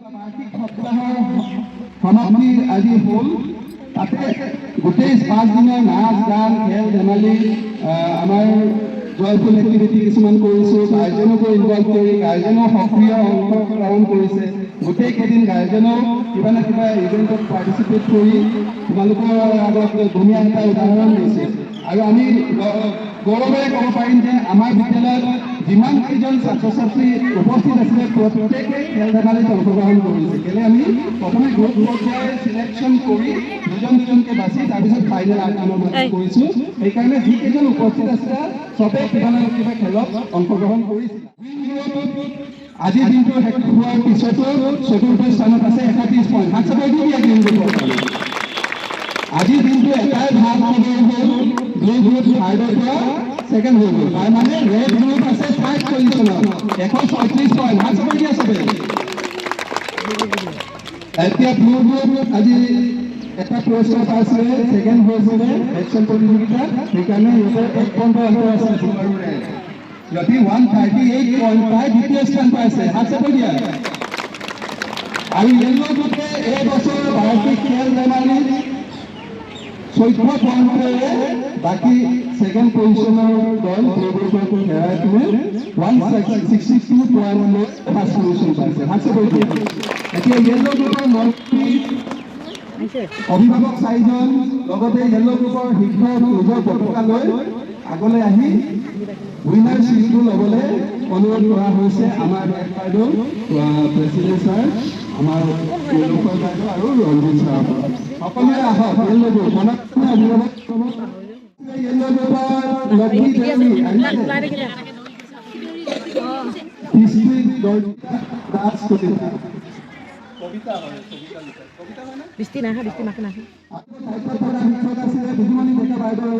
বাৰ্ষিক সপ্তাহৰ সমাপ্তি আজি হ'ল। তাতে গোটেই 5 দিনৰ নাচ গান খেল ধেমালি আমাৰ জয়ফুল এক্টিভিটি কিছুমান কৰিছোঁ। গাৰ্জেনকো ইনভলভ কৰি গাৰ্জেনো সক্ৰিয় অংশগ্ৰহণ কৰিছে। গোটেইকেইদিন গাৰ্জেনেও কিবা না কিবা ইভেণ্টত পাৰ্টিচিপেট কৰি তোমালোকৰ আগত ধুনীয়া এটা উদাহৰণ দিছে। আৰু আমি গৌৰৱেৰে ক'ব পাৰিম যে আমাৰ বিদ্যালয়ত যিমান কেইজন ছাত্ৰ ছাত্ৰী উপস্থিত আছিলে প্ৰত্যেকে খেল ধেমালিত অংশগ্ৰহণ কৰিছে। কেলে আমি প্ৰথমে গ্ৰুপ পৰ্যায়ৰ চিলেকশ্যন কৰি দুজনকৈ বাছি তাৰপিছত ফাইনেল আউটকামৰ কৰিছোঁ। সেইকাৰণে যিকেইজন উপস্থিত আছিলে চবেই কিবা না কিবা খেলত অংশগ্ৰহণ কৰিছিল। আজিৰ দিনটো শেষ হোৱাৰ পিছতো চতুৰ্থ স্থানত আছে 31 পইণ্ট। হাত চাপৰি দি দিয়া আজিৰ দিনটো এটাই ভাল খবৰ হ'ল, ব্লু গ্ৰুপ থাৰ্ডৰ পৰা ছেকেণ্ড হৈ গ'ল। তাৰ মানে ৰেড গ্ৰুপ আছে থাৰ্ড পজিশ্যনত 136 পইণ্ট। হাত চাপৰি দিয়া চবে। এতিয়া ব্লু গ্ৰুপ আজি এটা পুৰস্কাৰ পাইছিলে, ছেকেণ্ড হৈছিলে একশ্যন প্ৰতিযোগিতাত। সেইকাৰণে সিহঁতৰ 1 পইণ্টৰ অন্তৰ আছে ব্লু আৰু ৰেড। সিহঁতি 138 পইণ্ট পাই দ্বিতীয় স্থান পাইছে। হাত চাপৰি দিয়া। আৰু য়েল্ল' গ্ৰুপে এই বছৰ বাৰ্ষিক খেল ধেমালিত 14 পইণ্টেৰে বাকী ছেকেণ্ড পজিশ্যনৰ দল ব্লু হেৰাই কিনে 162 পইণ্ট লৈ ফাৰ্ষ্ট পজিশ্যন পাইছে। হাত চাপৰি দিয়া। এতিয়া য়েল্ল' গ্ৰুপৰ মন্ত্ৰী অভিভাৱক 4জন লগতে য়েল্ল' গ্ৰুপৰ শিক্ষক নিজৰ পতাকা লৈ আগলৈ আহি উইনাৰ চিটটো ল'বলৈ অনুৰোধ কৰা হৈছে। আমাৰ হেড বাইদেউ প্ৰেচিডেণ্ট ছাৰ, আমাৰ নীলোফাৰ বাইদেউ আৰু ৰঞ্জিত ছাৰ সকলোৱে আহক। য়েল্ল' গ্ৰুপ মনত অভিভাৱক য়েল্ল' গ্ৰুপৰ লক্ষ্মী দেৱী দাস কলিতা বৃষ্টি নাহা বৃষ্টি মাকে নাহা শিক্ষক আছিলে দুজনী ডেকা বাইদেউ